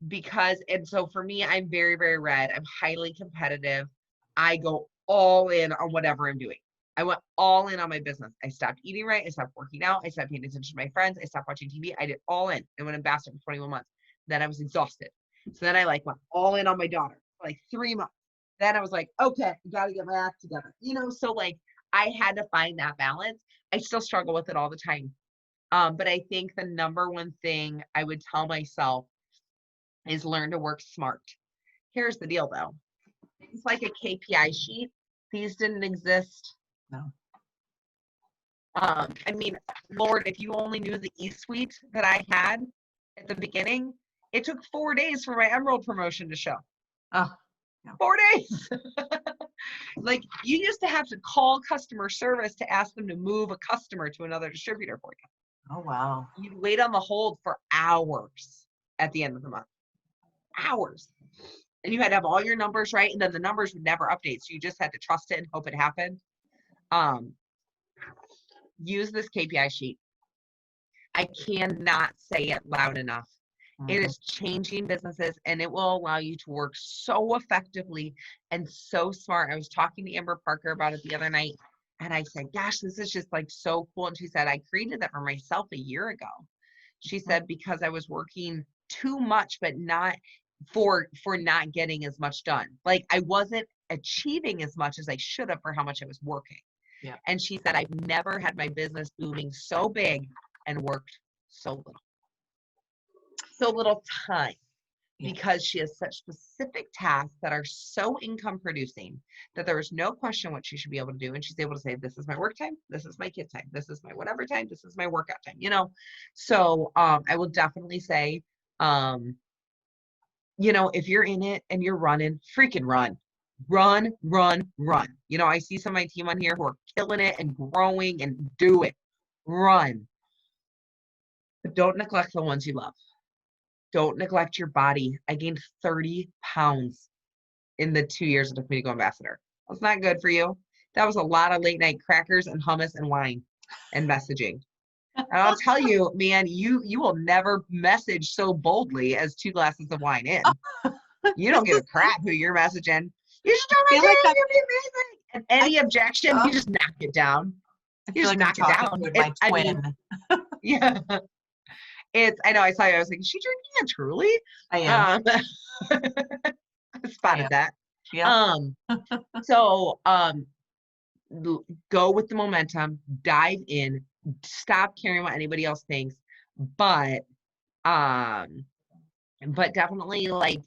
because, and so for me, I'm very, very red. I'm highly competitive. I go all in on whatever I'm doing. I went all in on my business. I stopped eating right. I stopped working out. I stopped paying attention to my friends. I stopped watching TV. I did all in. I went ambassador for 21 months. Then I was exhausted. So then I went all in on my daughter for 3 months. Then I was like, okay, got to get my act together. So like I had to find that balance. I still struggle with it all the time. But I think the number one thing I would tell myself is learn to work smart. Here's the deal though. It's like a KPI sheet. These didn't exist. No. I mean, Lord, if you only knew the E-suite that I had at the beginning, it took 4 days for my Emerald promotion to show. Oh, yeah. 4 days. Like you used to have to call customer service to ask them to move a customer to another distributor for you. Oh, wow. You'd wait on the hold for hours at the end of the month. Hours. And you had to have all your numbers right, and then the numbers would never update. So you just had to trust it and hope it happened. Use this KPI sheet. I cannot say it loud enough. It is changing businesses, and it will allow you to work so effectively and so smart. I was talking to Amber Parker about it the other night, and I said, gosh, this is just like so cool. And she said, I created that for myself a year ago. She said, because I was working too much, but not for not getting as much done. Like I wasn't achieving as much as I should have for how much I was working. Yeah. And she said, I've never had my business booming so big and worked so little time, because she has such specific tasks that are so income producing that there is no question what she should be able to do. And she's able to say, this is my work time, this is my kid time, this is my whatever time, this is my workout time, So I will definitely say, if you're in it and you're running, freaking run. Run. I see some of my team on here who are killing it and growing, and do it. Run. But don't neglect the ones you love. Don't neglect your body. I gained 30 pounds in the 2 years of the Community Ambassador. That's not good for you. That was a lot of late night crackers and hummus and wine and messaging. And I'll tell you, man, you will never message so boldly as 2 glasses of wine in. You don't give a crap who you're messaging. You should tell my dad, you'll be amazing. And any objection, you just knock it down. You just knock it down. My twin. Yeah. I know, I saw you. I was like, is she drinking a Truly? I am. I spotted that. Yeah. So go with the momentum, dive in, stop caring what anybody else thinks, but definitely like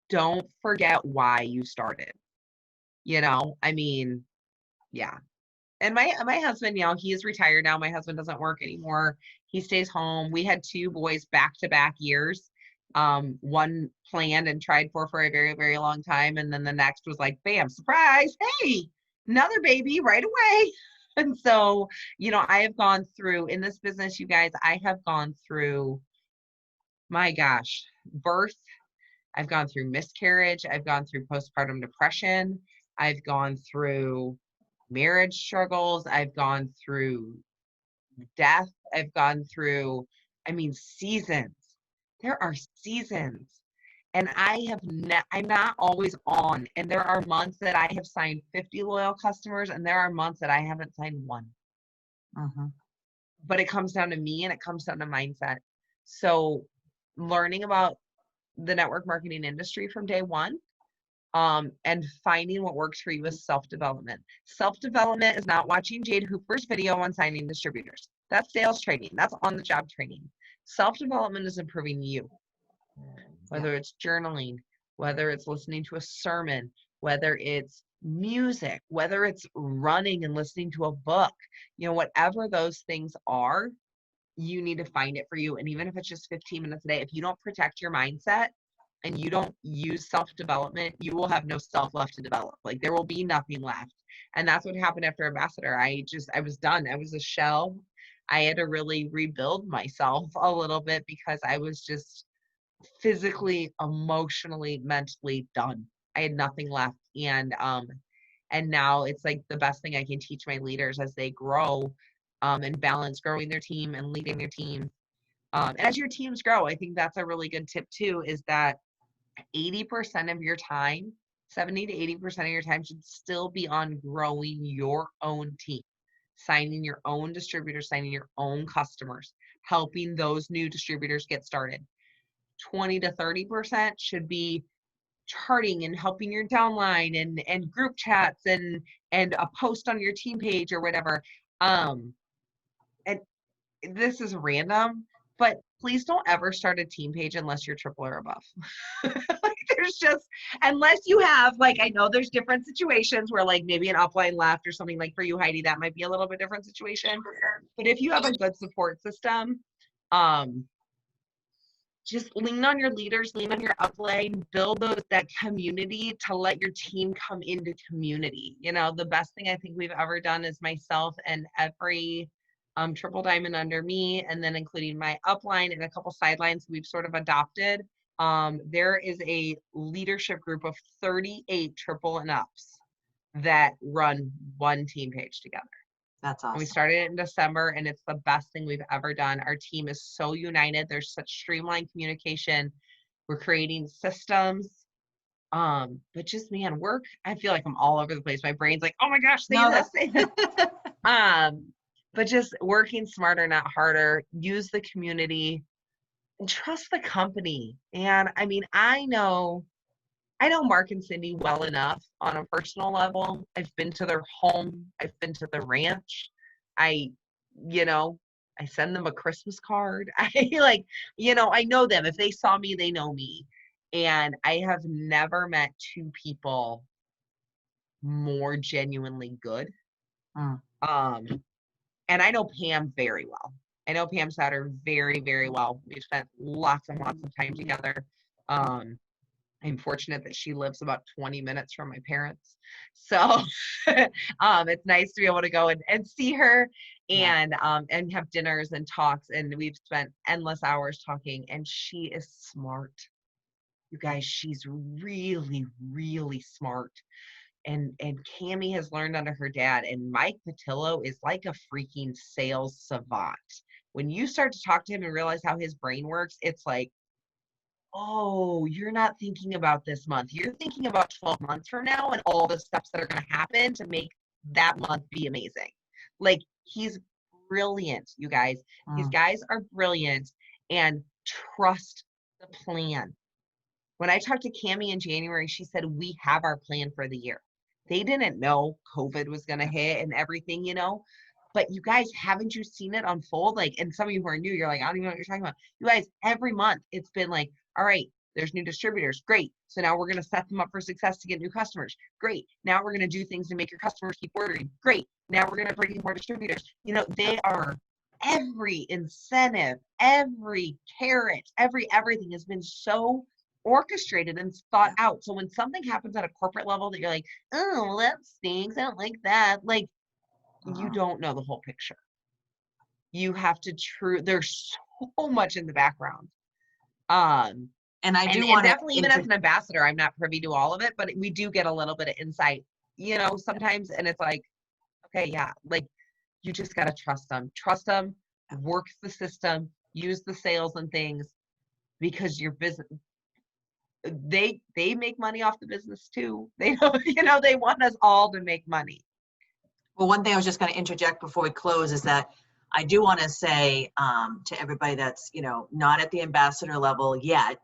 don't forget why you started. I mean, yeah. And my husband, he is retired now. My husband doesn't work anymore. He stays home. We had 2 boys back-to-back years. One planned and tried for a very, very long time. And then the next was like, bam, surprise. Hey, another baby right away. And so, I have gone through in this business, you guys, I have gone through, my gosh, birth. I've gone through miscarriage. I've gone through postpartum depression. I've gone through marriage struggles. I've gone through death. I've gone through, seasons. There are seasons. And I'm not always on. And there are months that I have signed 50 loyal customers, and there are months that I haven't signed one. But it comes down to me, and it comes down to mindset. So learning about the network marketing industry from day one, and finding what works for you is self-development. Self-development is not watching Jade Hooper's video on signing distributors. That's sales training. That's on-the-job training. Self-development is improving you. Whether it's journaling, whether it's listening to a sermon, whether it's music, whether it's running and listening to a book, whatever those things are, you need to find it for you. And even if it's just 15 minutes a day, if you don't protect your mindset and you don't use self-development, you will have no self left to develop. Like there will be nothing left. And that's what happened after Ambassador. I was done. I was a shell. I had to really rebuild myself a little bit because I was just physically, emotionally, mentally done. I had nothing left. And now it's like the best thing I can teach my leaders as they grow, and balance growing their team and leading their team. As your teams grow, I think that's a really good tip too, is that 80% of your time, 70 to 80% of your time should still be on growing your own team, signing your own distributors, signing your own customers, helping those new distributors get started. 20 to 30% should be charting and helping your downline and group chats and a post on your team page or whatever. And this is random, but please don't ever start a team page unless you're triple or above. Like, there's just, unless you have, like, I know there's different situations where like maybe an upline left or something, like for you, Heidi, that might be a little bit different situation. But if you have a good support system, just lean on your leaders, lean on your upline, build that community to let your team come into community. You know, the best thing I think we've ever done is myself and every triple diamond under me, and then including my upline and a couple sidelines we've sort of adopted. There is a leadership group of 38 triple and ups that run one team page together. That's awesome. And we started it in December, and it's the best thing we've ever done. Our team is so united. There's such streamlined communication. We're creating systems. But just, man, work, I feel like I'm all over the place. My brain's like, oh my gosh, say this. But just working smarter, not harder. Use the community and trust the company. And I mean, I know Mark and Cindy well enough on a personal level. I've been to their home. I've been to the ranch. I send them a Christmas card. I know them. If they saw me, they know me. And I have never met two people more genuinely good. And I know Pam very well. I know Pam Sutter very, very well. We've spent lots and lots of time together. I'm fortunate that she lives about 20 minutes from my parents. So it's nice to be able to go and see her and have dinners and talks. And we've spent endless hours talking, and she is smart. You guys, she's really, really smart. And Cammie has learned under her dad, and Mike Patillo is like a freaking sales savant. When you start to talk to him and realize how his brain works, it's like, oh, you're not thinking about this month. You're thinking about 12 months from now and all the steps that are going to happen to make that month be amazing. Like, he's brilliant, you guys. These guys are brilliant, and trust the plan. When I talked to Cammie in January, she said, we have our plan for the year. They didn't know COVID was going to hit and everything, but you guys, haven't you seen it unfold? Like, and some of you who are new, you're like, I don't even know what you're talking about. You guys, every month it's been like, all right, there's new distributors. Great. So now we're going to set them up for success to get new customers. Great. Now we're going to do things to make your customers keep ordering. Great. Now we're going to bring in more distributors. They are, every incentive, every carrot, everything has been so orchestrated and thought out. So when something happens at a corporate level that you're like, oh, that stinks, I don't like that. Like, you don't know the whole picture. You have to there's so much in the background. And I do want definitely, even as an ambassador, I'm not privy to all of it, but we do get a little bit of insight, sometimes. And it's like, okay, yeah, like, you just got to trust them, work the system, use the sales and things, because your business, they make money off the business too. They they want us all to make money. Well, one thing I was just going to interject before we close is that I do want to say to everybody that's, not at the ambassador level yet,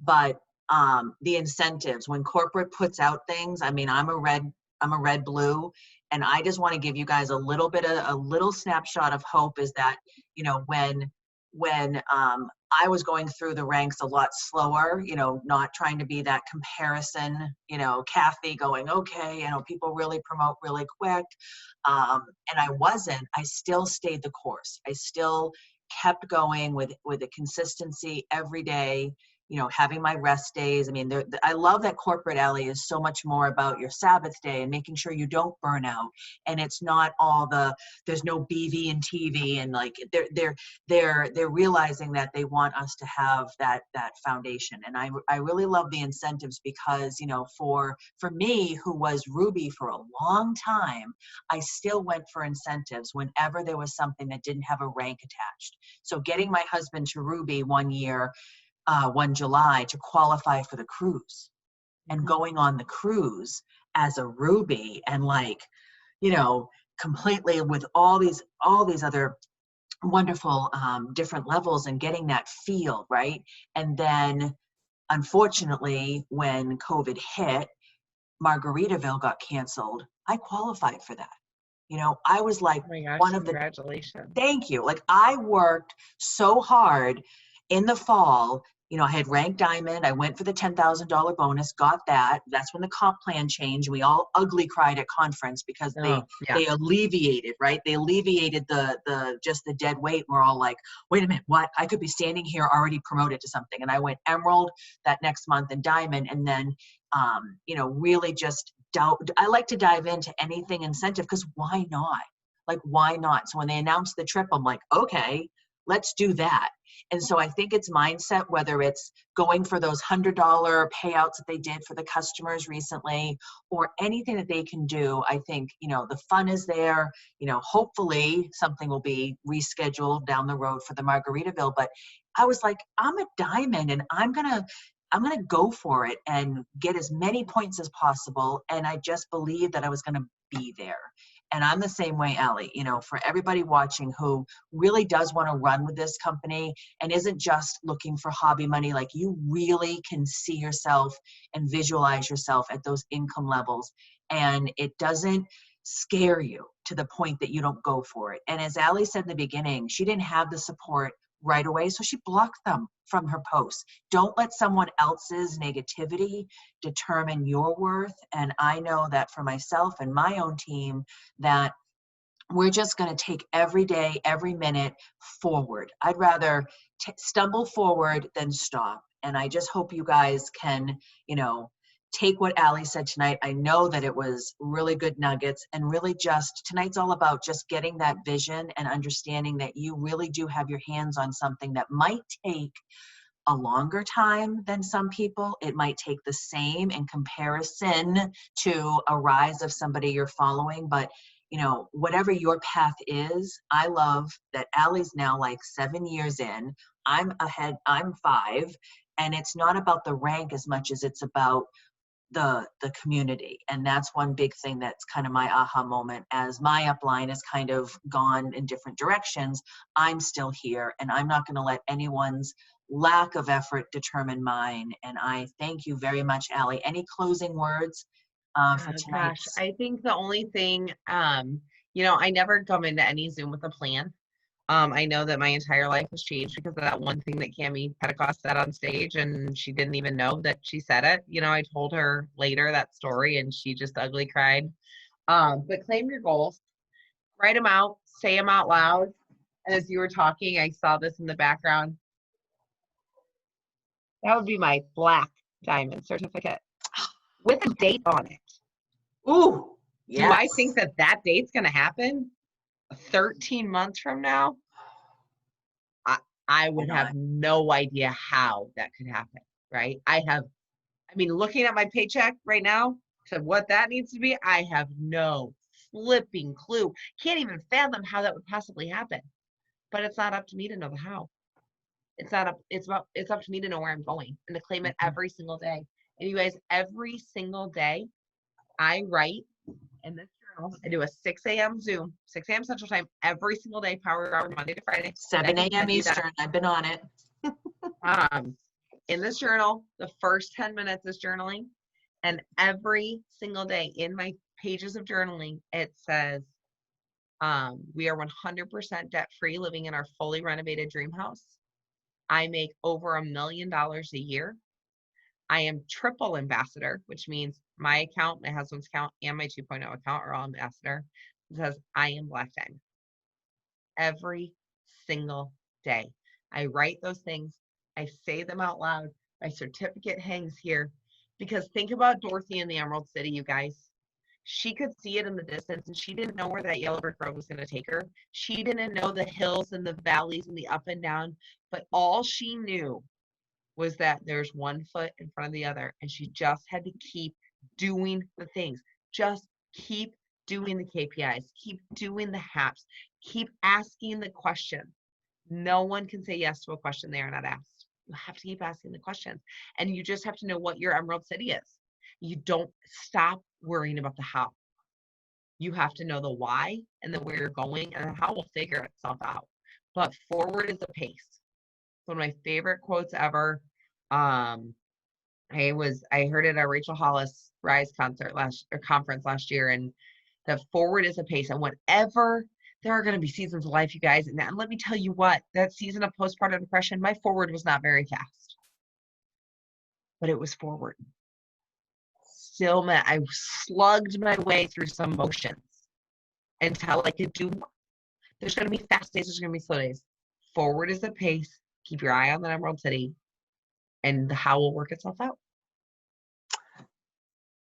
but the incentives, when corporate puts out things, I mean, I'm a red blue, and I just want to give you guys a little snapshot of hope is that, when I was going through the ranks a lot slower, not trying to be that comparison, Kathy going, okay, people really promote really quick. And I still stayed the course. I still kept going with a consistency every day, having my rest days. I mean, I love that corporate, Ali, is so much more about your Sabbath day and making sure you don't burn out. And it's not there's no BV and TV, and like they're realizing that they want us to have that foundation. And I really love the incentives because, for me, who was Ruby for a long time, I still went for incentives whenever there was something that didn't have a rank attached. So getting my husband to Ruby one year, one July, to qualify for the cruise, and going on the cruise as a Ruby, and completely with all these other wonderful different levels, and getting that feel right. And then unfortunately, when COVID hit, Margaritaville got canceled. I qualified for that. You know, I was like Oh my gosh, one of the, congratulations. thank you. Like I worked so hard in the fall. You know, I had ranked diamond. I went for the $10,000 bonus, got that. That's when the comp plan changed. We all ugly cried at conference because Oh, yeah. they alleviated, right? They alleviated the just the dead weight. We're all like, wait a minute, what? I could be standing here already promoted to something. And I went emerald that next month and diamond, and then you know, really just I like to dive into anything incentive because why not? Like, why not? So when they announced the trip, I'm like, okay, let's do that. And so I think it's mindset, whether it's going for those $100 payouts that they did for the customers recently, or anything that they can do. I think, you know, the fun is there. You know, hopefully something will be rescheduled down the road for the Margaritaville. But I was like, I'm a diamond and I'm gonna go for it and get as many points as possible. And I just believed that I was gonna be there. And I'm the same way, Ali. You know, for everybody watching who really does want to run with this company and isn't just looking for hobby money, like you really can see yourself and visualize yourself at those income levels. And it doesn't scare you to the point that you don't go for it. And as Ali said in the beginning, she didn't have the support right away, so she blocked them from her posts. Don't let someone else's negativity determine your worth. And I know that for myself and my own team, that we're just going to take every day, every minute forward. I'd rather stumble forward than stop. And I just hope you guys can, you know, take what Ali said tonight. I know that it was really good nuggets, and really just tonight's all about just getting that vision and understanding that you really do have your hands on something that might take a longer time than some people. It might take the same in comparison to a rise of somebody you're following, but you know, whatever your path is, I love that Allie's now like 7 years in. I'm ahead, I'm 5, and it's not about the rank as much as it's about the community. And that's one big thing that's kind of my aha moment. As my upline has kind of gone in different directions, I'm still here, and I'm not going to let anyone's lack of effort determine mine. And I thank you very much, Ali. Any closing words for Gosh, tonight's? I think the only thing, you know, I never come into any Zoom with a plan. I know that my entire life has changed because of that one thing that Cami Pentecost said on stage, and she didn't even know that she said it. You know, I told her later that story, and she just ugly cried. But claim your goals, write them out, say them out loud. And as you were talking, I saw this in the background. That would be my black diamond certificate with a date on it. Ooh, Do I yes. think that that date's going to happen 13 months from now? I would have no idea how that could happen, right? I mean, looking at my paycheck right now to what that needs to be, I have no flipping clue. Can't even fathom how that would possibly happen. But it's not up to me to know the how. It's not up, it's up to me to know where I'm going and to claim it every single day. And you guys, every single day I write in this journal. I do a 6 a.m. Zoom, 6 a.m. Central Time every single day, power hour, Monday to Friday. 7 a.m. Eastern. I've been on it. In this journal, the first 10 minutes is journaling. And every single day in my pages of journaling, it says, we are 100% debt free, living in our fully renovated dream house. I make over $1 million a year. I am triple ambassador, which means my account, my husband's account, and my 2.0 account are all ambassador. It says I am Black Diamond. Every single day. I write those things. I say them out loud. My certificate hangs here. Because think about Dorothy in the Emerald City, you guys. She could see it in the distance, and she didn't know where that yellow brick road was going to take her. She didn't know the hills and the valleys and the up and down, but all she knew was that there's one foot in front of the other, and she just had to keep doing the things. Just keep doing the KPIs, keep doing the HAPs, keep asking the question. No one can say yes to a question they are not asked. You have to keep asking the questions, and you just have to know what your Emerald City is. You don't stop worrying about the how. You have to know the why and the where you're going, and the how will figure itself out. But forward is the pace. One of my favorite quotes ever. I heard it at Rachel Hollis Rise conference last year, and the forward is a pace. And whatever, there are going to be seasons of life, you guys. And let me tell you what, that season of postpartum depression, my forward was not very fast, but it was forward. Still, I slugged my way through some motions until I could do more. There's going to be fast days. There's going to be slow days. Forward is a pace. Keep your eye on the Emerald City, and the how will work itself out.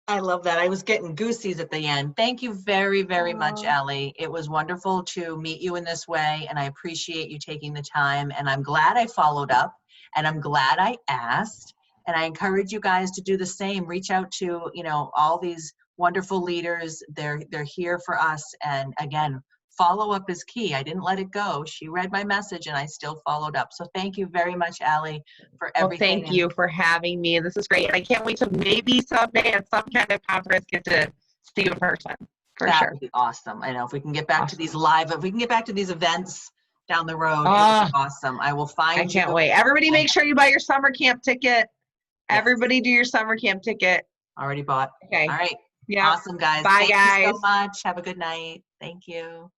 I love that. I was getting goosies at the end. Thank you very, very much, Ali. It was wonderful to meet you in this way, and I appreciate you taking the time. And I'm glad I followed up, and I'm glad I asked. And I encourage you guys to do the same. Reach out to, you know, all these wonderful leaders. They're here for us. And again, follow up is key. I didn't let it go. She read my message, and I still followed up. So thank you very much, Ali, for everything. Well, thank you for having me. This is great. I can't wait to maybe someday at some kind of conference get to see you in person. For That sure. would be awesome. I know if we can get back to these if we can get back to these events down the road, it would be awesome. I will find I can't wait. Everybody make sure you buy your summer camp ticket. Yes. Everybody do your summer camp ticket. Already bought. Okay. All right. Yeah. Awesome, guys. Bye, Thank guys. you so much. Have a good night. Thank you.